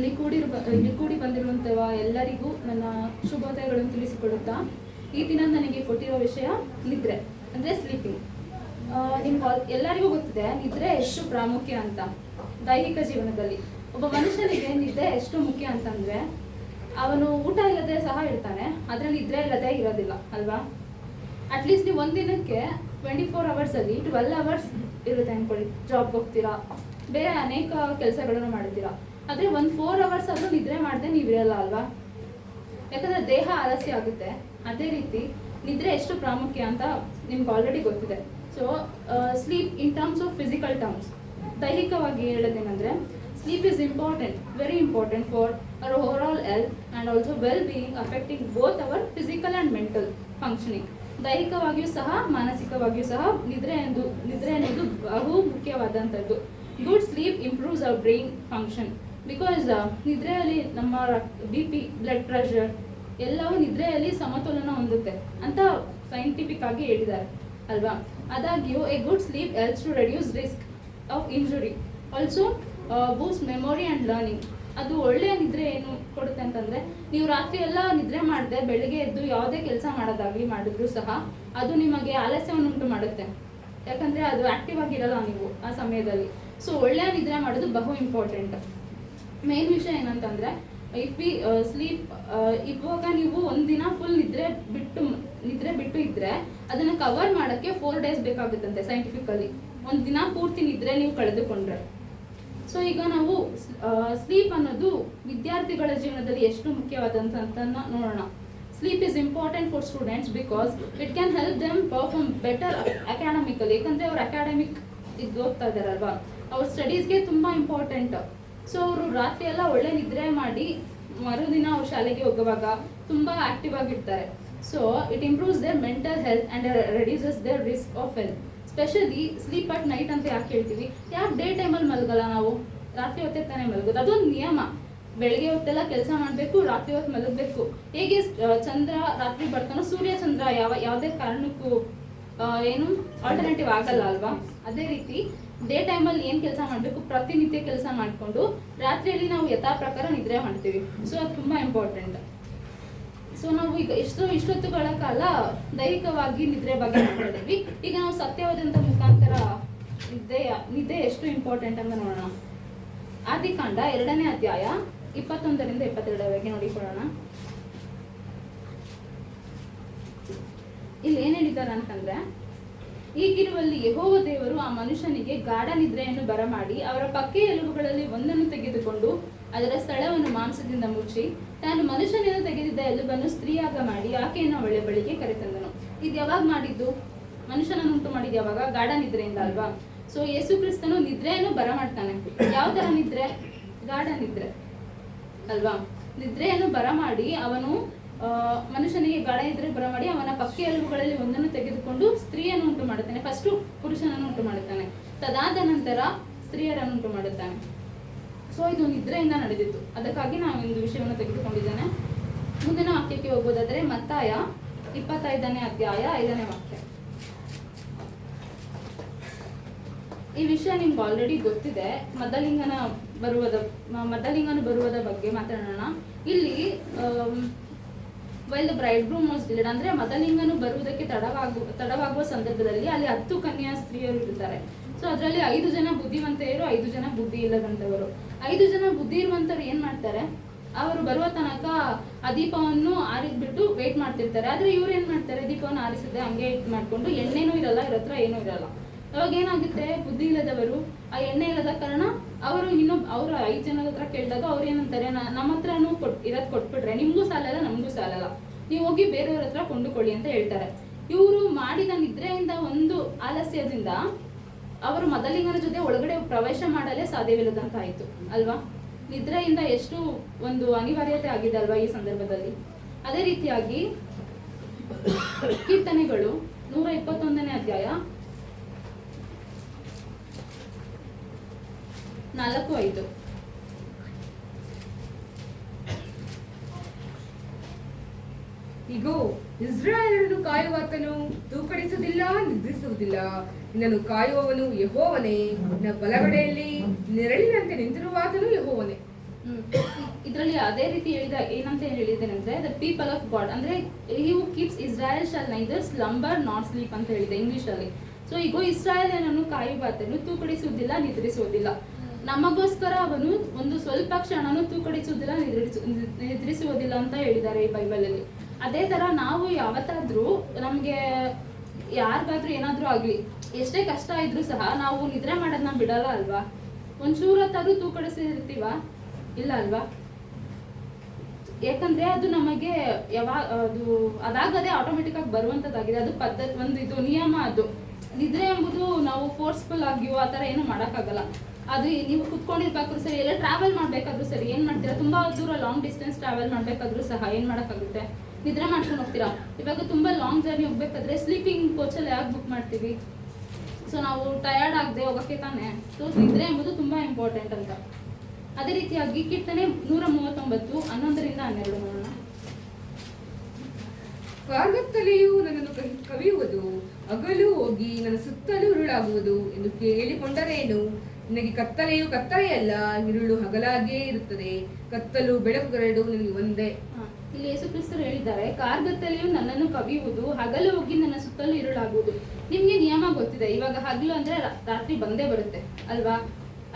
ಇಲ್ಲಿ ಕೂಡಿ ಬಂದಿರುವಂತಹ ಎಲ್ಲರಿಗೂ ನನ್ನ ಶುಭೋದಯಗಳನ್ನು ತಿಳಿಸಿಕೊಡುತ್ತಾ ಈ ದಿನ ನನಗೆ ಕೊಟ್ಟಿರುವ ವಿಷಯ ನಿದ್ರೆ ಅಂದರೆ ಸ್ಲೀಪಿಂಗ್. ನಿಮ್ಗೆ ಎಲ್ಲರಿಗೂ ಗೊತ್ತಿದೆ ನಿದ್ರೆ ಎಷ್ಟು ಪ್ರಾಮುಖ್ಯ ಅಂತ. ದೈಹಿಕ ಜೀವನದಲ್ಲಿ ಒಬ್ಬ ಮನುಷ್ಯನಿಗೆ ನಿದ್ರೆ ಎಷ್ಟು ಮುಖ್ಯ ಅಂತಂದರೆ, ಅವನು ಊಟ ಇಲ್ಲದೆ ಸಹ ಇರ್ತಾನೆ, ಆದರೆ ನಿದ್ರೆ ಇಲ್ಲದೆ ಇರೋದಿಲ್ಲ ಅಲ್ವಾ. ಅಟ್ಲೀಸ್ಟ್ ನೀವು ಒಂದಿನಕ್ಕೆ 24 ಅವರ್ಸಲ್ಲಿ 12 ಅವರ್ಸ್ ಇರುತ್ತೆ ಅಂದ್ಕೊಳ್ಳಿ. ಜಾಬ್ಗೆ ಹೋಗ್ತೀರಾ, ಬೇರೆ ಅನೇಕ ಕೆಲಸಗಳನ್ನು ಮಾಡ್ತೀರಾ, ಆದರೆ ಒಂದು 4 ಅವರ್ಸ್ ಆದರೂ ನಿದ್ರೆ ಮಾಡದೆ ನೀವಿರಲ್ಲ ಅಲ್ವಾ. ಯಾಕಂದರೆ ದೇಹ ಆಲಸ್ಯ ಆಗುತ್ತೆ. ಅದೇ ರೀತಿ ನಿದ್ರೆ ಎಷ್ಟು ಪ್ರಾಮುಖ್ಯ ಅಂತ ನಿಮ್ಗೆ ಆಲ್ರೆಡಿ ಗೊತ್ತಿದೆ. So sleep in terms of physical terms, ದೈಹಿಕವಾಗಿ ಹೇಳೋದೇನೆಂದರೆ sleep is important, very important for our overall health and also well being, affecting both our physical and mental functioning. ದೈಹಿಕವಾಗಿಯೂ ಸಹ ಮಾನಸಿಕವಾಗಿಯೂ ಸಹ ನಿದ್ರೆ ಅನ್ನೋದು ಬಹು ಮುಖ್ಯವಾದಂಥದ್ದು. Good sleep improves our brain function because ನಿದ್ರೆಯಲ್ಲಿ ನಮ್ಮ BP, ಬ್ಲಡ್ ಪ್ರೆಷರ್ ಎಲ್ಲವೂ ನಿದ್ರೆಯಲ್ಲಿ ಸಮತೋಲನ ಹೊಂದುತ್ತೆ ಅಂತ ಸೈಂಟಿಫಿಕ್ ಆಗಿ ಹೇಳಿದ್ದಾರೆ ಅಲ್ವಾ. ಆದಾಗ್ಯೂ a good sleep helps to reduce risk of injury, also boost memory and learning. ಅದು ಒಳ್ಳೆಯ ನಿದ್ರೆ ಏನು ಕೊಡುತ್ತೆ ಅಂತಂದರೆ, ನೀವು ರಾತ್ರಿ ಎಲ್ಲ ನಿದ್ರೆ ಮಾಡದೆ ಬೆಳಗ್ಗೆ ಎದ್ದು ಯಾವುದೇ ಕೆಲಸ ಮಾಡೋದಾಗಲಿ ಮಾಡಿದ್ರೂ ಸಹ ಅದು ನಿಮಗೆ ಆಲಸ್ಯವನ್ನು ಉಂಟು ಮಾಡುತ್ತೆ. ಯಾಕಂದರೆ ಅದು ಆ್ಯಕ್ಟಿವ್ ಆಗಿರಲ್ಲ ನೀವು ಆ ಸಮಯದಲ್ಲಿ. ಸೊ ಒಳ್ಳೆಯ ನಿದ್ರೆ ಮಾಡೋದು ಬಹು ಇಂಪಾರ್ಟೆಂಟ್. ಮೇನ್ ವಿಷಯ ಏನಂತಂದರೆ, ಇಫ್ ವಿ ಸ್ಲೀಪ್, ಇವಾಗ ನೀವು ಒಂದಿನ ಫುಲ್ ನಿದ್ರೆ ಬಿಟ್ಟು ಇದ್ದರೆ ಅದನ್ನು ಕವರ್ ಮಾಡೋಕ್ಕೆ 4 days ಬೇಕಾಗುತ್ತಂತೆ ಸೈಂಟಿಫಿಕಲಿ. ಒಂದು ದಿನ ಪೂರ್ತಿ ನಿದ್ರೆ ನೀವು ಕಳೆದುಕೊಂಡ್ರೆ. ಸೊ ಈಗ ನಾವು ಸ್ಲೀಪ್ ಅನ್ನೋದು ವಿದ್ಯಾರ್ಥಿಗಳ ಜೀವನದಲ್ಲಿ ಎಷ್ಟು ಮುಖ್ಯವಾದಂಥದ್ದನ್ನು ನೋಡೋಣ. Sleep is important for students because it can help them perform better academically. ಯಾಕಂದರೆ ಅವ್ರು ಅಕಾಡೆಮಿಕ್ ಓದ್ತಾ ಇದ್ದಾರಲ್ವಾ, ಅವ್ರ ಸ್ಟಡೀಸ್ಗೆ ತುಂಬ ಇಂಪಾರ್ಟೆಂಟ್. ಸೊ ಅವರು ರಾತ್ರಿ ಎಲ್ಲ ಒಳ್ಳೆ ನಿದ್ರೆ ಮಾಡಿ ಮರುದಿನ ಅವ್ರು ಶಾಲೆಗೆ ಹೋಗುವಾಗ ತುಂಬ ಆ್ಯಕ್ಟಿವ್ ಆಗಿರ್ತಾರೆ. So it improves their mental health and reduces their risk of health. Specially sleep at night ಅಂತ ಯಾಕೆ ಹೇಳ್ತೀವಿ? ಯಾಕೆ ಡೇ ಟೈಮಲ್ಲಿ ಮಲಗಲ್ಲ ನಾವು? ರಾತ್ರಿ ಹೊತ್ತೇ ತಾನೇ ಮಲಗೋದು, ಅದೊಂದು ನಿಯಮ. ಬೆಳಗ್ಗೆ ಹೊತ್ತೆಲ್ಲ ಕೆಲಸ ಮಾಡಬೇಕು, ರಾತ್ರಿ ಹೊತ್ತು ಮಲಗಬೇಕು. ಹೇಗೆ ಚಂದ್ರ ರಾತ್ರಿ ಬರ್ತಾನೋ ಸೂರ್ಯ ಚಂದ್ರ ಯಾವುದೇ ಕಾರಣಕ್ಕೂ ಏನು ಆಲ್ಟರ್ನೇಟಿವ್ ಆಗಲ್ಲ ಅಲ್ವಾ. ಅದೇ ರೀತಿ ಡೇ ಟೈಮಲ್ಲಿ ಏನು ಕೆಲಸ ಮಾಡಬೇಕು, ಪ್ರತಿನಿತ್ಯ ಕೆಲಸ ಮಾಡಿಕೊಂಡು ರಾತ್ರಿಯಲ್ಲಿ ನಾವು ಯಥಾ ಪ್ರಕಾರ ನಿದ್ರೆ ಮಾಡ್ತೀವಿ. ಸೊ ಅದು ತುಂಬ ಇಂಪಾರ್ಟೆಂಟ್. ಸೊ ನಾವು ಈಗ ಇಷ್ಟೊತ್ತುಗಳ ಕಾಲ ದೈಹಿಕವಾಗಿ ನಿದ್ರೆ ಬಗ್ಗೆ ಮಾತಾಡಿದ್ವಿ. ಈಗ ನಾವು ಸತ್ಯವಾದಂಥ ಮುಖಾಂತರ ನಿದ್ದೆ ಎಷ್ಟು ಇಂಪಾರ್ಟೆಂಟ್ ಅಂತ ನೋಡೋಣ. ಆದಿಕಾಂಡ 2ನೇ ಅಧ್ಯಾಯ 21ರಿಂದ 22 ನೋಡಿಕೊಳ್ಳೋಣ. ಇಲ್ಲಿ ಏನು ಹೇಳಿದ್ದಾರೆ ಅಂತಂದ್ರೆ, ಈಗಿರುವಲ್ಲಿ ಯೆಹೋವ ದೇವರು ಆ ಮನುಷ್ಯನಿಗೆ ಗಾಢ ನಿದ್ರೆಯನ್ನು ಬರಮಾಡಿ ಅವರ ಪಕ್ಕೆ ಎಲುಬುಗಳಲ್ಲಿ ಒಂದನ್ನು ತೆಗೆದುಕೊಂಡು ಅದರ ಸ್ಥಳವನ್ನು ಮಾಂಸದಿಂದ ಮುಚ್ಚಿ ತಾನು ಮನುಷ್ಯನಿಂದ ತೆಗೆದಿದ್ದ ಎಲುಬನ್ನು ಸ್ತ್ರೀಯಾಗ ಮಾಡಿ ಆಕೆಯನ್ನು ಅವಳ ಬಳಿಗೆ ಕರೆತಂದನು. ಇದು ಯಾವಾಗ ಮಾಡಿದ್ದು? ಮನುಷ್ಯನನ್ನು ಉಂಟು ಮಾಡಿದ್ದು ಯಾವಾಗ? ಗಾಢ ನಿದ್ರೆಯಿಂದ ಅಲ್ವಾ. ಸೊ ಯೇಸು ಕ್ರಿಸ್ತನು ನಿದ್ರೆಯನ್ನು ಬರಮಾಡ್ತಾನೆ. ಯಾವ ಥರ ನಿದ್ರೆ? ಗಾಢ ನಿದ್ರೆ ಅಲ್ವಾ. ನಿದ್ರೆಯನ್ನು ಬರಮಾಡಿ ಅವನು ಮನುಷ್ಯನಿಗೆ ಗಾಢ ನಿದ್ರೆ ಬರಮಾಡಿ ಅವನ ಪಕ್ಕೆ ಎಲುಬುಗಳಲ್ಲಿ ಒಂದನ್ನು ತೆಗೆದುಕೊಂಡು ಸ್ತ್ರೀಯನ್ನು ಉಂಟು ಮಾಡುತ್ತಾನೆ. ಫಸ್ಟು ಪುರುಷನನ್ನು ಉಂಟು ಮಾಡುತ್ತಾನೆ, ತದಾದ ನಂತರ ಸ್ತ್ರೀಯರನ್ನು ಉಂಟು ಮಾಡುತ್ತಾನೆ. ಸೊ ಇದು ನಿದ್ರೆಯಿಂದ ನಡೆದಿತ್ತು. ಅದಕ್ಕಾಗಿ ನಾನು ಒಂದು ವಿಷಯವನ್ನು ತೆಗೆದುಕೊಂಡಿದ್ದೇನೆ. ಮುಂದಿನ ವಾಕ್ಯಕ್ಕೆ ಹೋಗೋದಾದರೆ ಮತ್ತಾಯ 25ನೇ ಅಧ್ಯಾಯ 5ನೇ ವಾಕ್ಯ. ಈ ವಿಷಯ ನಿಮ್ಗೆ ಆಲ್ರೆಡಿ ಗೊತ್ತಿದೆ. ಮದಲಿಂಗನು ಬರುವುದ ಬಗ್ಗೆ ಮಾತಾಡೋಣ. ಇಲ್ಲಿ while the bride groom was delayed, ಅಂದರೆ ಮದಲಿಂಗನು ಬರುವುದಕ್ಕೆ ತಡವಾಗುವ ಸಂದರ್ಭದಲ್ಲಿ ಅಲ್ಲಿ 10 ಕನ್ಯಾ ಸ್ತ್ರೀಯರು ಇರ್ತಾರೆ. ಸೊ ಅದರಲ್ಲಿ 5 ಜನ ಬುದ್ಧಿವಂತೆಯರು, 5 ಜನ ಬುದ್ಧಿ ಇಲ್ಲದಂಥವರು. 5 ಜನ ಬುದ್ಧಿ ಇರುವಂಥವ್ರು ಏನು ಮಾಡ್ತಾರೆ, ಅವರು ಬರುವ ತನಕ ಆ ದೀಪವನ್ನು ಆರಿಸ್ಬಿಟ್ಟು ವೇಟ್ ಮಾಡ್ತಿರ್ತಾರೆ. ಆದರೆ ಇವ್ರು ಏನು ಮಾಡ್ತಾರೆ, ದೀಪವನ್ನು ಆರಿಸದೆ ಹಂಗೆ ಇದು ಮಾಡಿಕೊಂಡು ಎಣ್ಣೆನೂ ಇರಲ್ಲ, ಇವ್ರ ಹತ್ರ ಏನೂ ಇರಲ್ಲ. ಅವಾಗ ಏನಾಗುತ್ತೆ, ಬುದ್ಧಿ ಇಲ್ಲದವರು ಆ ಎಣ್ಣೆ ಇಲ್ಲದ ಕಾರಣ ಅವರು ಅವರು 5 ಜನದ ಹತ್ರ ಕೇಳಿದಾಗ ಅವ್ರು ಏನಂತಾರೆ, ನಮ್ಮ ಹತ್ರನೂ ಇರೋದು ಕೊಟ್ಬಿಟ್ರೆ ನಿಮಗೂ ಸಾಲಲ್ಲ ನಮಗೂ ಸಾಲಲ್ಲ, ನೀವು ಹೋಗಿ ಬೇರೆಯವ್ರ ಹತ್ರ ಕೊಂಡುಕೊಳ್ಳಿ ಅಂತ ಹೇಳ್ತಾರೆ. ಇವರು ಮಾಡಿದ ನಿದ್ರೆಯಿಂದ ಒಂದು ಆಲಸ್ಯದಿಂದ ಅವರು ಮದಲಿಂಗನ ಜೊತೆ ಒಳಗಡೆ ಪ್ರವೇಶ ಮಾಡಲೇ ಸಾಧ್ಯವಿಲ್ಲದಂತಾಯಿತು ಅಲ್ವಾ. ನಿದ್ರೆಯಿಂದ ಎಷ್ಟು ಒಂದು ಅನಿವಾರ್ಯತೆ ಆಗಿದೆ ಅಲ್ವಾ ಈ ಸಂದರ್ಭದಲ್ಲಿ. ಅದೇ ರೀತಿಯಾಗಿ ಕೀರ್ತನೆಗಳು 121ನೇ ಅಧ್ಯಾಯ 4-5. ಇಗೋ, ಇಸ್ರಾಯೇಲರನ್ನು ಕಾಯುವಾತನು ತೂಕಡಿಸುವುದಿಲ್ಲ, ನಿದ್ರಿಸುವುದಿಲ್ಲ. ನಿನ್ನನ್ನು ಕಾಯುವವನು ಯೆಹೋವನೇ, ನಿನ್ನ ಬಲಗಡೆಯಲ್ಲಿ ನೆರಳಿನಂತೆ ನಿಂತಿರುವಾತನು ಯೆಹೋವನೇ. ಇದರಲ್ಲಿ ಅದೇ ರೀತಿ ಹೇಳಿದ ಏನಂತ ಹೇಳಿದ್ದೇನೆ ಅಂದ್ರೆ ದ ಪೀಪಲ್ ಆಫ್ ಗಾಡ್ ಅಂದ್ರೆ he who keeps Israel shall neither slumber not sleep ಅಂತ ಹೇಳಿದೆ ಇಂಗ್ಲಿಷ್ ಅಲ್ಲಿ. ಸೊ ಈಗ ಇಸ್ರಾಯೇಲನನ್ನು ಕಾಯುವಾತನು ತೂಕಡಿಸುವುದಿಲ್ಲ ನಿದ್ರಿಸುವುದಿಲ್ಲ. ನಮಗೋಸ್ಕರ ಅವನು ಒಂದು ಸ್ವಲ್ಪ ಕ್ಷಣನೂ ತೂಕಡಿಸುವುದಿಲ್ಲ ನಿದ್ರಿಸುವುದಿಲ್ಲ ಅಂತ ಹೇಳಿದ್ದಾರೆ ಈ ಬೈಬಲ್ ಅಲ್ಲಿ. ಅದೇ ತರ ನಾವು ಯಾವತ್ತಾದ್ರೂ ನಮ್ಗೆ ಯಾರಿಗಾದ್ರೂ ಏನಾದ್ರೂ ಆಗ್ಲಿ ಎಷ್ಟೇ ಕಷ್ಟ ಇದ್ರೂ ಸಹ ನಾವು ನಿದ್ರೆ ಮಾಡೋದನ್ನ ಬಿಡಲ್ಲ ಅಲ್ವಾ? ಒಂಚೂರತ್ತಾದ್ರೂ ತೂಕಡಿಸಿರ್ತೀವ? ಇಲ್ಲ ಅಲ್ವಾ? ಯಾಕಂದ್ರೆ ಅದು ನಮಗೆ ಅದು ಅದಾಗದೆ ಆಟೋಮೆಟಿಕ್ ಆಗಿ ಬರುವಂತದ್ದಾಗಿದೆ. ಅದು ಪದ್ಧತಿ, ಒಂದು ಇದು ನಿಯಮ. ಅದು ನಿದ್ರೆ ಎಂಬುದು ನಾವು ಫೋರ್ಸ್ಫುಲ್ ಆಗಿಯೋ ಆ ಥರ ಏನು ಮಾಡೋಕ್ಕಾಗಲ್ಲ. ಅದು ನೀವು ಕುತ್ಕೊಂಡಿರ್ಬೇಕಾದ್ರೂ ಸರಿ, ಎಲ್ಲ ಟ್ರಾವೆಲ್ ಮಾಡ್ಬೇಕಾದ್ರೂ ಸರಿ, ಏನ್ ಮಾಡ್ತೀರಾ? ತುಂಬಾ ದೂರ ಲಾಂಗ್ ಡಿಸ್ಟೆನ್ಸ್ ಟ್ರಾವೆಲ್ ಮಾಡ್ಬೇಕಾದ್ರೂ ಸಹ ಏನ್ ಮಾಡೋಕ್ಕಾಗುತ್ತೆ? ನಿದ್ರೆ ಮಾಡ್ಕೊಂಡು ಹೋಗ್ತೀರಾ. ಇವಾಗ ತುಂಬಾ ಲಾಂಗ್ ಜರ್ನಿ ಹೋಗ್ಬೇಕಾದ್ರೆ ಸ್ಲೀಪಿಂಗ್ ಕೋಚಲ್ಲಿ ಯಾಕೆ ಬುಕ್ ಮಾಡ್ತೀವಿ? ಸೊ ನಾವು ಟಯರ್ಡ್ ಆಗದೆ ಹೋಗೋಕ್ಕೆ ತಾನೆ. ಸೊ ನಿದ್ರೆ ಎಂಬುದು ತುಂಬಾ ಇಂಪಾರ್ಟೆಂಟ್ ಅಂತ. ಅದೇ ರೀತಿಯಾಗಿ ಕೀರ್ತನೆ 139 11-12 ನೋಡೋಣ. ಕಾರ್ಗತ್ತಲೆಯು ನನ್ನನ್ನು ಕವಿಯುವುದು, ಹಗಲು ಹೋಗಿ ನನ್ನ ಸುತ್ತಲೂ ಇರುಳಾಗುವುದು ಎಂದು ಕೇಳಿಕೊಂಡರೇನು? ನಿನಗೆ ಕತ್ತಲೆಯು ಕತ್ತಲೆಯಲ್ಲ, ಇರುಳು ಹಗಲಾಗಿಯೇ ಇರುತ್ತದೆ. ಕತ್ತಲು ಬೆಳಕುಗಳೆರಡು ನಿನಗೆ ಒಂದೇ. ಇಲ್ಲಿ ಯೇಸು ಕ್ರಿಸ್ತರು ಹೇಳಿದ್ದಾರೆ, ಕಾರ್ಗತ್ತಲೆಯು ನನ್ನನ್ನು ಕವಿಯುವುದು, ಹಗಲು ಹೋಗಿ ನನ್ನ ಸುತ್ತಲೂ ಇರುಳಾಗುವುದು. ನಿಮ್ಗೆ ನಿಯಮ ಗೊತ್ತಿದೆ, ಇವಾಗ ಹಗಲು ಅಂದ್ರೆ ರಾತ್ರಿ ಬಂದೇ ಬರುತ್ತೆ ಅಲ್ವಾ?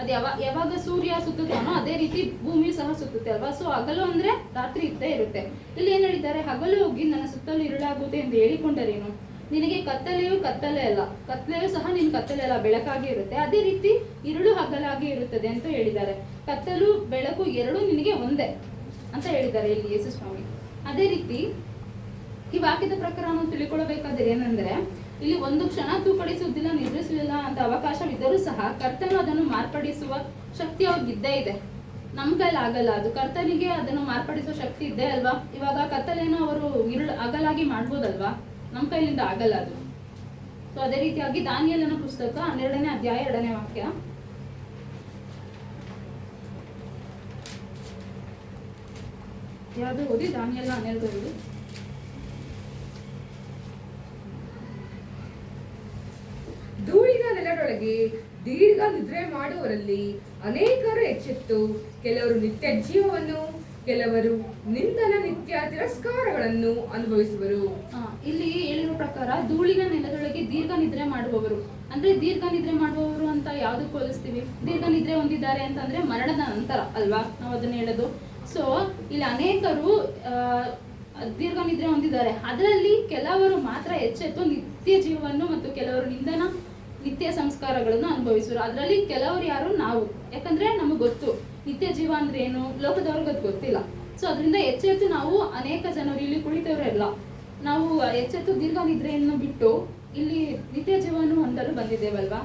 ಅದು ಯಾವಾಗ ಸೂರ್ಯ ಸುತ್ತುತ್ತಾನೋ ಅದೇ ರೀತಿ ಭೂಮಿಯು ಸಹ ಸುತ್ತುತ್ತೆ ಅಲ್ವಾ? ಸೊ ಹಗಲು ಅಂದ್ರೆ ರಾತ್ರಿ ಇದ್ದೇ ಇರುತ್ತೆ. ಇಲ್ಲಿ ಏನ್ ಹೇಳಿದ್ದಾರೆ? ಹಗಲು ಹೋಗಿ ನನ್ನ ಸುತ್ತಲೂ ಇರುಳಾಗುತ್ತೆ ಎಂದು ಹೇಳಿಕೊಂಡರೇನು? ನಿನಗೆ ಕತ್ತಲೆಯು ಕತ್ತಲೆ ಅಲ್ಲ, ಕತ್ತಲೆಯು ಸಹ ನಿನ್ ಕತ್ತಲೆ ಅಲ್ಲ, ಬೆಳಕಾಗಿ ಇರುತ್ತೆ. ಅದೇ ರೀತಿ ಇರುಳು ಹಗಲಾಗಿ ಇರುತ್ತದೆ ಅಂತ ಹೇಳಿದ್ದಾರೆ. ಕತ್ತಲು ಬೆಳಕು ಎರಡೂ ನಿನಗೆ ಒಂದೇ ಅಂತ ಹೇಳಿದ್ದಾರೆ ಇಲ್ಲಿ ಯೇಸು ಸ್ವಾಮಿ. ಅದೇ ರೀತಿ ಈ ವಾಕ್ಯದ ಪ್ರಕಾರ ನಾವು ತಿಳ್ಕೊಳ್ಬೇಕಾದ್ರೆ ಏನಂದ್ರೆ, ಇಲ್ಲಿ ಒಂದು ಕ್ಷಣ ತೂಕಡಿಸುವುದಿಲ್ಲ ನಿದ್ರಿಸುವುದಿಲ್ಲ ಅಂತ ಅವಕಾಶವಿದ್ದರೂ ಸಹ ಕರ್ತನು ಅದನ್ನು ಮಾರ್ಪಡಿಸುವ ಶಕ್ತಿ ಅವ್ರಿಗಿದ್ದೇ ಇದೆ. ನಮ್ ಕೈಲಿ ಆಗಲ್ಲ ಅದು. ಕರ್ತನಿಗೆ ಅದನ್ನು ಮಾರ್ಪಡಿಸುವ ಶಕ್ತಿ ಇದೆ ಅಲ್ವಾ? ಇವಾಗ ಕತ್ತಲೇನೋ ಅವರು ಅಗಲಾಗಿ ಮಾಡ್ಬೋದಲ್ವಾ? ನಮ್ ಕೈಲಿಂದ ಆಗಲ್ಲ ಅದು. ಸೊ ಅದೇ ರೀತಿಯಾಗಿ ದಾನಿಯೇಲನ ಪುಸ್ತಕ 12ನೇ ಅಧ್ಯಾಯ 2ನೇ ವಾಕ್ಯ. ಯಾವುದು ಓದಿ? ದಾನಿಯೇಲ 12:2. ಧೂಳಿನ ನೆಲದೊಳಗೆ ದೀರ್ಘ ನಿದ್ರೆ ಮಾಡುವವರಲ್ಲಿ ಅನೇಕರು ಎಚ್ಚೆತ್ತು, ಕೆಲವರು ನಿತ್ಯ ಜೀವವನ್ನು, ಕೆಲವರು ನಿಂದನ ನಿತ್ಯ ತಿರಸ್ಕಾರಗಳನ್ನು ಅನುಭವಿಸುವರು. ಇಲ್ಲಿ ಹೇಳಿರೋ ಪ್ರಕಾರ ಧೂಳಿನ ನೆಲದೊಳಗೆ ದೀರ್ಘ ನಿದ್ರೆ ಮಾಡುವವರು ಅಂದ್ರೆ, ದೀರ್ಘ ನಿದ್ರೆ ಮಾಡುವವರು ಅಂತ ಯಾವ್ದಕ್ಕೆ ಹೋಲಿಸ್ತೀವಿ? ದೀರ್ಘ ನಿದ್ರೆ ಹೊಂದಿದ್ದಾರೆ ಅಂತಂದ್ರೆ ಮರಣದ ನಂತರ ಅಲ್ವಾ ನಾವು ಅದನ್ನ ಹೇಳೋದು. ಸೊ ಇಲ್ಲಿ ಅನೇಕರು ದೀರ್ಘ ನಿದ್ರೆ ಹೊಂದಿದ್ದಾರೆ. ಅದರಲ್ಲಿ ಕೆಲವರು ಮಾತ್ರ ಎಚ್ಚೆತ್ತು ನಿತ್ಯ ಜೀವವನ್ನು ಮತ್ತು ಕೆಲವರು ನಿಂದನ ನಿತ್ಯ ಸಂಸ್ಕಾರಗಳನ್ನು ಅನುಭವಿಸುವರು. ಅದರಲ್ಲಿ ಕೆಲವರು ಯಾರು? ನಾವು. ಯಾಕಂದ್ರೆ ನಮಗೆ ಗೊತ್ತು ನಿತ್ಯ ಜೀವ ಅಂದ್ರೆ ಏನು, ಲೋಕದವ್ರಿಗೆ ಅದು ಗೊತ್ತಿಲ್ಲ. ಸೊ ಅದರಿಂದ ಎಚ್ಚೆತ್ತು ನಾವು ಅನೇಕ ಜನರು ಇಲ್ಲಿ ಕುಳಿತವರೆಲ್ಲ ನಾವು ಎಚ್ಚೆತ್ತು ದೀರ್ಘ ನಿದ್ರೆಯನ್ನು ಬಿಟ್ಟು ಇಲ್ಲಿ ನಿತ್ಯ ಜೀವವನ್ನು ಹೊಂದಲು ಬಂದಿದ್ದೇವಲ್ವಾ?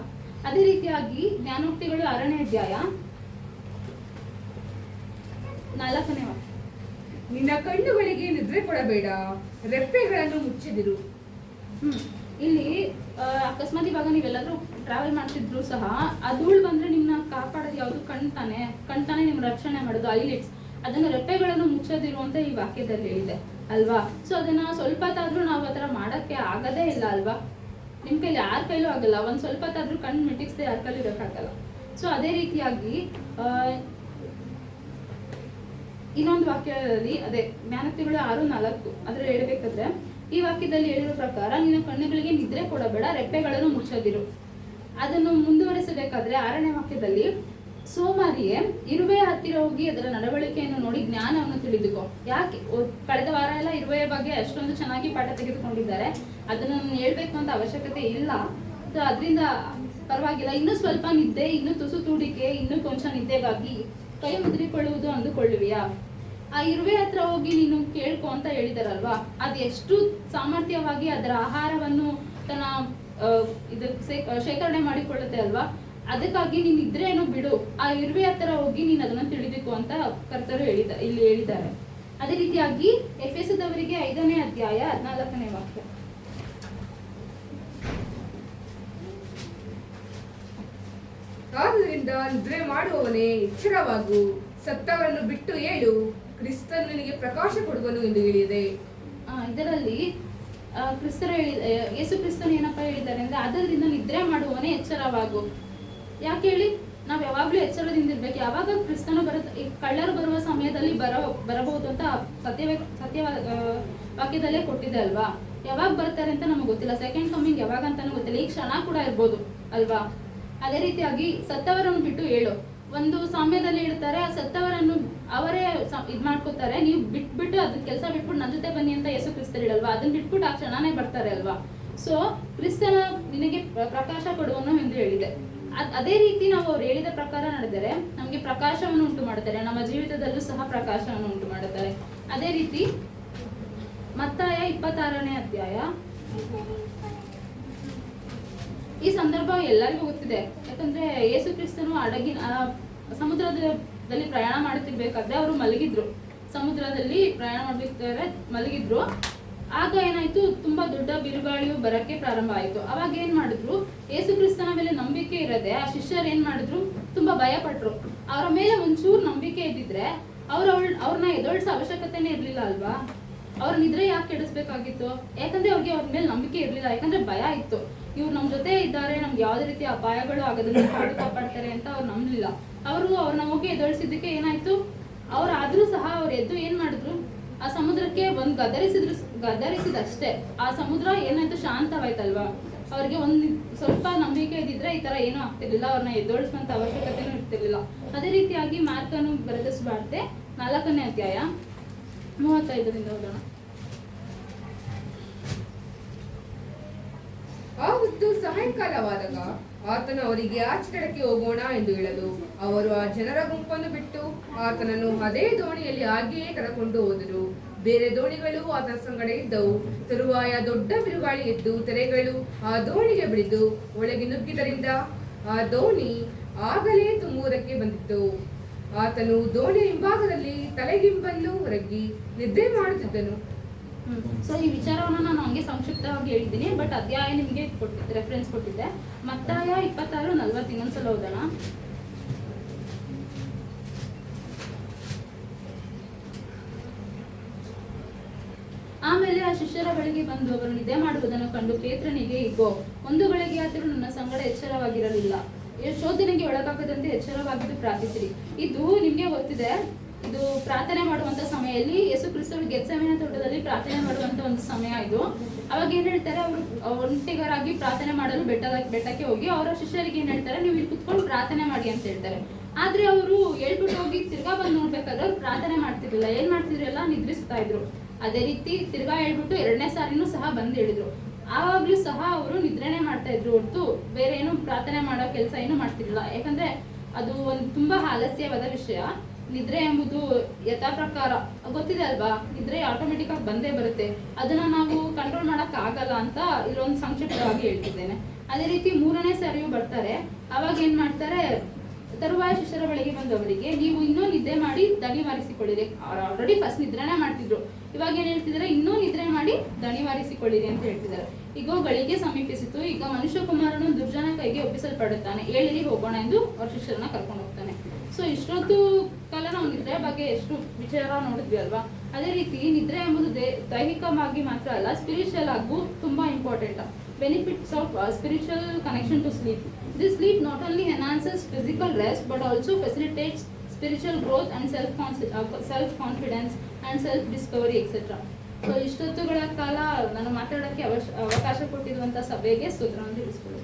ಅದೇ ರೀತಿಯಾಗಿ ಜ್ಞಾನೋಕ್ತಿಗಳು 6ನೇ ಅಧ್ಯಾಯ 4ನೇ ವಾಕ್ಯ. ನಿನ್ನ ಕಣ್ಣುಗಳಿಗೆ ನಿದ್ರೆ ಕೊಡಬೇಡ, ರೆಪ್ಪೆಗಳನ್ನು ಮುಚ್ಚಿದಿರು. ಇಲ್ಲಿ ಅಕಸ್ಮಾತ್ ಇವಾಗ ನೀವೆಲ್ಲಾದ್ರೂ ಟ್ರಾವೆಲ್ ಮಾಡ್ತಿದ್ರು ಸಹ ಆ ಧೂಳು ಬಂದ್ರೆ ನಿಮ್ನ ಕಾಪಾಡೋದು ಯಾವುದು? ಕಣ್ತಾನೆ ನಿಮ್ ರಕ್ಷಣೆ ಮಾಡೋದು, ಐಲಿಟ್ಸ್. ಅದನ್ನ ರೆಪ್ಪೆಗಳನ್ನು ಮುಚ್ಚೋದಿರು ಅಂತ ಈ ವಾಕ್ಯದಲ್ಲಿ ಹೇಳಿದೆ ಅಲ್ವಾ? ಸೊ ಅದನ್ನ ಸ್ವಲ್ಪ ಹೊತ್ತಾದ್ರೂ ನಾವು ಆತರ ಮಾಡಕ್ಕೆ ಆಗದೇ ಇಲ್ಲ ಅಲ್ವಾ? ನಿಮ್ ಕೈಲಿ ಯಾರ ಕೈಲೂ ಆಗಲ್ಲ. ಒಂದ್ ಸ್ವಲ್ಪ ಹೊತ್ತಾದ್ರೂ ಕಣ್ಣು ಮಿಟಿಕ್ಸದೆ ಯಾರ ಕೈಲೂ ಇರೋಕ್ಕಾಗಲ್ಲ. ಸೊ ಅದೇ ರೀತಿಯಾಗಿ ಇನ್ನೊಂದು ವಾಕ್ಯದಲ್ಲಿ ಅದೇ ಜ್ಞಾನೋಕ್ತಿಗಳು 6:4 ಅದ್ರಲ್ಲಿ ಹೇಳ್ಬೇಕಾದ್ರೆ ಈ ವಾಕ್ಯದಲ್ಲಿ ಹೇಳಿರೋ ಪ್ರಕಾರ ನಿನ್ನ ಕಣ್ಣುಗಳಿಗೆ ನಿದ್ರೆ ಕೊಡಬೇಡ, ರೆಪ್ಪೆಗಳನ್ನು ಮುಚ್ಚದಿರು. ಅದನ್ನು ಮುಂದುವರಿಸಬೇಕಾದ್ರೆ 6ನೇ ವಾಕ್ಯದಲ್ಲಿ, ಸೋಮಾರಿಯೇ ಇರುವೆಯ ಹತ್ತಿರ ಹೋಗಿ ಅದರ ನಡವಳಿಕೆಯನ್ನು ನೋಡಿ ಜ್ಞಾನವನ್ನು ತಿಳಿದುಕೋ. ಯಾಕೆ? ಕಳೆದ ವಾರ ಎಲ್ಲ ಇರುವೆಯ ಬಗ್ಗೆ ಅಷ್ಟೊಂದು ಚೆನ್ನಾಗಿ ಪಾಠ ತೆಗೆದುಕೊಂಡಿದ್ದಾರೆ. ಅದನ್ನು ಹೇಳ್ಬೇಕು ಅಂತ ಅವಶ್ಯಕತೆ ಇಲ್ಲ. ಅದರಿಂದ ಪರವಾಗಿಲ್ಲ. ಇನ್ನೂ ಸ್ವಲ್ಪ ನಿದ್ದೆ, ಇನ್ನೂ ತುಸು ತೂಡಿಕೆ, ಇನ್ನೂ ಕೊಂಚ ನಿದ್ದೆಗಾಗಿ ಕೈ ಮುದ್ರಿಕೊಳ್ಳುವುದು ಅಂದುಕೊಳ್ಳುವಿಯಾ? ಆ ಇರುವೆ ಹತ್ರ ಹೋಗಿ ನೀನು ಕೇಳ್ಕೊ ಅಂತ ಹೇಳಿದಾರಲ್ವಾ? ಅದು ಎಷ್ಟು ಸಾಮರ್ಥ್ಯವಾಗಿ ಅದರ ಆಹಾರವನ್ನು ತನ್ನ ಶೇಖರಣೆ ಮಾಡಿಕೊಳ್ಳುತ್ತೆ ಅಲ್ವಾ? ಅದಕ್ಕಾಗಿ ನೀನ್ ನಿದ್ರೆಯನ್ನು ಬಿಡು, ಆ ಇರುವೆ ಹತ್ರ ಹೋಗಿ ನೀನ್ ಅದನ್ನ ತಿಳಿದುಕೋ ಅಂತ ಕರ್ತರು ಇಲ್ಲಿ ಹೇಳಿದ್ದಾರೆ. ಅದೇ ರೀತಿಯಾಗಿ ಎಫೆಸದವರಿಗೆ 5ನೇ ಅಧ್ಯಾಯ 14ನೇ ವಾಕ್ಯ. ಆದ್ದರಿಂದ ನಿದ್ರೆ ಮಾಡುವವನೇ ಎಚ್ಚರವಾಗು, ಸತ್ತವರನ್ನು ಬಿಟ್ಟು ಏಳು, ಕ್ರಿಸ್ತನು ನಿನಗೆ ಪ್ರಕಾಶ ಕೊಡುವನು ಎಂದು ಹೇಳಿದೆ. ಇದರಲ್ಲಿ ಯೇಸು ಕ್ರಿಸ್ತನು ಏನಪ್ಪ ಹೇಳಿದ್ದಾರೆ ಅಂದ್ರೆ, ಅದರಿಂದ ನಿದ್ರೆ ಮಾಡುವವನೇ ಎಚ್ಚರವಾಗು. ಯಾಕೆ ಹೇಳಿ? ನಾವು ಯಾವಾಗ್ಲೂ ಎಚ್ಚರದಿಂದ ಇರ್ಬೇಕು. ಯಾವಾಗ ಕ್ರಿಸ್ತನು ಈ ಕಳ್ಳರು ಬರುವ ಸಮಯದಲ್ಲಿ ಬರಬಹುದು ಅಂತ ಸತ್ಯ ವಾಕ್ಯದಲ್ಲೇ ಕೊಟ್ಟಿದೆ ಅಲ್ವಾ. ಯಾವಾಗ ಬರ್ತಾರೆ ಅಂತ ನಮಗೆ ಗೊತ್ತಿಲ್ಲ, ಸೆಕೆಂಡ್ ಕಮಿಂಗ್ ಯಾವಾಗ ಅಂತಾನು ಗೊತ್ತಿಲ್ಲ, ಈ ಕ್ಷಣ ಕೂಡ ಇರ್ಬೋದು ಅಲ್ವಾ. ಅದೇ ರೀತಿಯಾಗಿ ಸತ್ತವರನ್ನು ಬಿಟ್ಟು ಹೇಳು, ಒಂದು ಸಮಯದಲ್ಲಿ ಇಡ್ತಾರೆ, ಆ ಸತ್ತವರನ್ನು ಅವರೇ ಇದ್ ಮಾಡ್ಕೋತಾರೆ, ನೀವು ಬಿಟ್ಬಿಟ್ಟು ಅದ್ ಕೆಲಸ ಬಿಟ್ಬಿಟ್ಟು ನನ್ನ ಜೊತೆ ಬನ್ನಿ ಅಂತ ಯೇಸು ಕ್ರಿಸ್ತರು ಹೇಳಲ್ವಾ, ಅದನ್ನ ಬಿಟ್ಬಿಟ್ಟು ಆ ಕ್ಷಣನೇ ಬರ್ತಾರೆ ಅಲ್ವಾ. ಸೊ ಕ್ರಿಸ್ತನ ನಿನಗೆ ಪ್ರಕಾಶ ಕೊಡುವನು ಎಂದು ಹೇಳಿದೆ. ಅದೇ ರೀತಿ ನಾವು ಅವ್ರು ಹೇಳಿದ ಪ್ರಕಾರ ನಡೆದರೆ ನಮಗೆ ಪ್ರಕಾಶವನ್ನು ಉಂಟು ಮಾಡುತ್ತಾರೆ, ನಮ್ಮ ಜೀವಿತದಲ್ಲೂ ಸಹ ಪ್ರಕಾಶವನ್ನು ಉಂಟು ಮಾಡುತ್ತಾರೆ. ಅದೇ ರೀತಿ ಮತ್ತಾಯ 26ನೇ ಅಧ್ಯಾಯ, ಈ ಸಂದರ್ಭ ಎಲ್ಲರಿಗೂ ಗೊತ್ತಿದೆ. ಯಾಕಂದ್ರೆ ಯೇಸು ಕ್ರಿಸ್ತನು ಸಮುದ್ರದಲ್ಲಿ ಪ್ರಯಾಣ ಮಾಡುತ್ತಿರ್ಬೇಕಾದ್ರೆ ಅವರು ಮಲಗಿದ್ರು, ಸಮುದ್ರದಲ್ಲಿ ಪ್ರಯಾಣ ಮಾಡ್ಬೇಕಾದ್ರೆ ಮಲಗಿದ್ರು. ಆಗ ಏನಾಯ್ತು, ತುಂಬಾ ದೊಡ್ಡ ಬಿರುಗಾಳಿಯು ಬರಕ್ಕೆ ಪ್ರಾರಂಭ ಆಯ್ತು. ಅವಾಗ ಏನ್ ಮಾಡಿದ್ರು, ಯೇಸು ಕ್ರಿಸ್ತನ ಮೇಲೆ ನಂಬಿಕೆ ಇರದೆ ಆ ಶಿಷ್ಯರು ಏನ್ ಮಾಡಿದ್ರು, ತುಂಬಾ ಭಯ ಪಟ್ರು. ಅವರ ಮೇಲೆ ಒಂಚೂರು ನಂಬಿಕೆ ಇದ್ದಿದ್ರೆ ಅವ್ರನ್ನ ಎದೋಳ್ಸೋ ಅವಶ್ಯಕತೆನೇ ಇರ್ಲಿಲ್ಲ ಅಲ್ವಾ. ಅವ್ರ ನಿದ್ರೆ ಯಾಕೆ ಕೆಡಿಸ್ಬೇಕಾಗಿತ್ತು? ಯಾಕಂದ್ರೆ ಅವ್ರಿಗೆ ಅವ್ರ ಮೇಲೆ ನಂಬಿಕೆ ಇರ್ಲಿಲ್ಲ, ಯಾಕಂದ್ರೆ ಭಯ ಇತ್ತು. ಇವ್ರು ನಮ್ ಜೊತೆ ಇದ್ದಾರೆ, ನಮ್ಗೆ ಯಾವ್ದೇ ರೀತಿ ಅಪಾಯಗಳು ಆಗೋದನ್ನ ಕಾಪಾಡ್ತಾರೆ ಅಂತ ಅವ್ರು ನಂಬಲಿಲ್ಲ. ಅವ್ರನ್ನ ಹೋಗಿ ಎದೋಳ್ಸಿದ್ದಕ್ಕೆ ಏನಾಯ್ತು, ಆದ್ರೂ ಸಹ ಅವ್ರು ಎದ್ದು ಏನ್ ಮಾಡಿದ್ರು, ಆ ಸಮುದ್ರಕ್ಕೆ ಬಂದು ಗದರಿಸಿದಷ್ಟೇ ಆ ಸಮುದ್ರ ಏನಾಯ್ತು, ಶಾಂತವಾಯ್ತಲ್ವಾ. ಅವ್ರಿಗೆ ಸ್ವಲ್ಪ ನಂಬಿಕೆ ಇದ್ದಿದ್ರೆ ಈ ತರ ಏನೂ ಆಗ್ತಿರ್ಲಿಲ್ಲ, ಅವ್ರನ್ನ ಎದ್ದೋಳಿಸುವಂತ ಅವಶ್ಯಕತೆನೂ ಇರ್ತಿರ್ಲಿಲ್ಲ. ಅದೇ ರೀತಿಯಾಗಿ ಮಾರ್ಕನು ಬರೆದ ಸುವಾರ್ತೆ 4ನೇ ಅಧ್ಯಾಯ 35ರಿಂದ ಓದೋಣ. ಆ ಹೊತ್ತು ಸಾಯಂಕಾಲವಾದಾಗ ಆತನು ಅವರಿಗೆ ಆಚೆಕಡೆಗೆ ಹೋಗೋಣ ಎಂದು ಹೇಳಲು ಅವರು ಆ ಜನರ ಗುಂಪನ್ನು ಬಿಟ್ಟು ಆತನನ್ನು ಅದೇ ದೋಣಿಯಲ್ಲಿ ಹಾಗೆಯೇ ಕರೆಕೊಂಡು ಹೋದರು. ಬೇರೆ ದೋಣಿಗಳು ಆತನ ಸಂಗಡ ಇದ್ದವು. ತರುವಾಯ ದೊಡ್ಡ ಬಿರುಗಾಳಿ ಎದ್ದು ತೆರೆಗಳು ಆ ದೋಣಿಗೆ ಬಿಡಿದು ಒಳಗೆ ನುಗ್ಗಿದ್ದರಿಂದ ಆ ದೋಣಿ ಆಗಲೇ ತುಂಬುವುದಕ್ಕೆ ಬಂದಿತ್ತು. ಆತನು ದೋಣಿಯ ಹಿಂಭಾಗದಲ್ಲಿ ತಲೆಗಿಂಬನ್ನು ಹೊರಗಿ ನಿದ್ದೆ ಮಾಡುತ್ತಿದ್ದನು. ಸೊ ಈ ವಿಚಾರವನ್ನು ನಾನು ಹಂಗೆ ಸಂಕ್ಷಿಪ್ತವಾಗಿ ಹೇಳಿದ್ದೀನಿ, ಬಟ್ ಅಧ್ಯಾಯ ನಿಮಗೆ ರೆಫರೆನ್ಸ್ ಕೊಟ್ಟಿದ್ದೆ. ಮತ್ತಾಯ 26:40 ಇನ್ನೊಂದ್ಸಲ ಓದೋಣ. ಆಮೇಲೆ ಆ ಶಿಷ್ಯರ ಬಳಿಗೆ ಬಂದು ಅವರು ನಿದ್ದೆ ಮಾಡುವುದನ್ನು ಕಂಡು ಪೇತ್ರನಿಗೆ, ಇಗೋ, ಒಂದು ಗಳಿಗೆಯಾದರೂ ನನ್ನ ಸಂಗಡ ಎಚ್ಚರವಾಗಿರಲಿಲ್ಲ, ಶೋಧನೆಗೆ ಒಳಗಾಗದಂತೆ ಎಚ್ಚರವಾಗಿದ್ದು ಪ್ರಾರ್ಥಿಸಿರಿ. ಇದು ನಿಮ್ಗೆ ಗೊತ್ತಿದೆ, ಇದು ಪ್ರಾರ್ಥನೆ ಮಾಡುವಂತ ಸಮಯದಲ್ಲಿ ಯೇಸು ಕ್ರಿಸ್ತರು ಗೆತ್ಸೆಮನೆ ತೋಟದಲ್ಲಿ ಪ್ರಾರ್ಥನೆ ಮಾಡುವಂತ ಒಂದು ಸಮಯ ಇದು. ಅವಾಗ ಏನ್ ಹೇಳ್ತಾರೆ, ಅವರು ಒಂಟಿಗರಾಗಿ ಪ್ರಾರ್ಥನೆ ಮಾಡಲು ಬೆಟ್ಟಕ್ಕೆ ಹೋಗಿ ಅವರ ಶಿಷ್ಯರಿಗೆ ಏನ್ ಹೇಳ್ತಾರೆ, ನೀವು ಇಲ್ಲಿ ಕುತ್ಕೊಂಡು ಪ್ರಾರ್ಥನೆ ಮಾಡಿ ಅಂತ ಹೇಳ್ತಾರೆ. ಆದ್ರೆ ಅವರು ಹೇಳ್ಬಿಟ್ಟು ಹೋಗಿ ತಿರ್ಗಾ ಬಂದು ನೋಡ್ಬೇಕಾದ್ರೆ ಅವ್ರು ಪ್ರಾರ್ಥನೆ ಮಾಡ್ತಿರ್ಲಿಲ್ಲ, ಏನ್ ಮಾಡ್ತಿದ್ರಲ್ಲ, ನಿದ್ರಿಸ್ತಾ ಇದ್ರು. ಅದೇ ರೀತಿ ತಿರ್ಗಾ ಹೇಳ್ಬಿಟ್ಟು 2ನೇ ಸಾರಿನೂ ಸಹ ಬಂದು ಹೇಳಿದ್ರು. ಆವಾಗ್ಲೂ ಸಹ ಅವರು ನಿದ್ರೆನೆ ಮಾಡ್ತಾ ಇದ್ರು ಹೊರತು ಬೇರೆ ಏನು ಪ್ರಾರ್ಥನೆ ಮಾಡೋ ಕೆಲಸ ಏನು ಮಾಡ್ತಿರ್ಲಿಲ್ಲ. ಯಾಕಂದ್ರೆ ಅದು ಒಂದು ತುಂಬಾ ಆಲಸ್ಯವಾದ ವಿಷಯ. ನಿದ್ರೆ ಎಂಬುದು ಯಥಾ ಪ್ರಕಾರ ಗೊತ್ತಿದೆ ಅಲ್ವಾ, ನಿದ್ರೆ ಆಟೋಮೆಟಿಕ್ ಆಗಿ ಬಂದೇ ಬರುತ್ತೆ, ಅದನ್ನ ನಾವು ಕಂಟ್ರೋಲ್ ಮಾಡಕ್ ಆಗಲ್ಲ ಅಂತ ಇಲ್ಲೊಂದು ಸಂಕ್ಷಿಪ್ತವಾಗಿ ಹೇಳ್ತಿದ್ದೇನೆ. ಅದೇ ರೀತಿ 3ನೇ ಸಾರಿಯೂ ಬರ್ತಾರೆ. ಅವಾಗ ಏನ್ ಮಾಡ್ತಾರೆ, ತರುವಾಯ ಶಿಷ್ಯರ ಬಳಿಗೆ ಬಂದವರಿಗೆ, ನೀವು ಇನ್ನೂ ನಿದ್ದೆ ಮಾಡಿ ದಣಿವಾರಿಸಿಕೊಳ್ಳಿರಿ. ಅವ್ರು ಆಲ್ರೆಡಿ ಫಸ್ಟ್ ನಿದ್ರೆನೇ ಮಾಡ್ತಿದ್ರು, ಇವಾಗ ಏನ್ ಹೇಳ್ತಿದ್ದಾರೆ, ಇನ್ನೂ ನಿದ್ರೆ ಮಾಡಿ ದಣಿವಾರಿಸಿಕೊಳ್ಳಿರಿ ಅಂತ ಹೇಳ್ತಿದ್ದಾರೆ. ಈಗ ಗಳಿಗೆ ಸಮೀಪಿಸಿತು, ಈಗ ಮನುಷ್ಯ ಕುಮಾರನು ದುರ್ಜನ ಕೈಗೆ ಒಪ್ಪಿಸಲ್ಪಡುತ್ತಾನೆ, ಏಳಿರಿ ಹೋಗೋಣ ಎಂದು ಅವ್ರ ಶಿಷ್ಯರನ್ನ ಕರ್ಕೊಂಡು ಹೋಗ್ತಾನೆ. ಸೊ ಇಷ್ಟೊತ್ತು ಕಾಲ ನಾವು ನಿದ್ರೆ ಬಗ್ಗೆ ಎಷ್ಟು ವಿಚಾರ ನೋಡಿದ್ವಿ ಅಲ್ವಾ. ಅದೇ ರೀತಿ ನಿದ್ರೆ ಎಂಬುದು ದೈಹಿಕವಾಗಿ ಮಾತ್ರ ಅಲ್ಲ, ಸ್ಪಿರಿಚುವಲ್ ಆಗು ತುಂಬಾ important. Benefits of spiritual connection to sleep. This sleep not only enhances physical rest but also facilitates spiritual growth and self-confidence and self-discovery etc. So ಇಷ್ಟೊತ್ತುಗಳ ಕಾಲ ನಾನು ಮಾತಾಡೋಕ್ಕೆ ಅವಕಾಶ ಕೊಟ್ಟಿರುವಂಥ ಸಭೆಗೆ ಸ್ತೋತ್ರವನ್ನು ತಿಳಿಸ್ಕೊಳ್ಳಿ.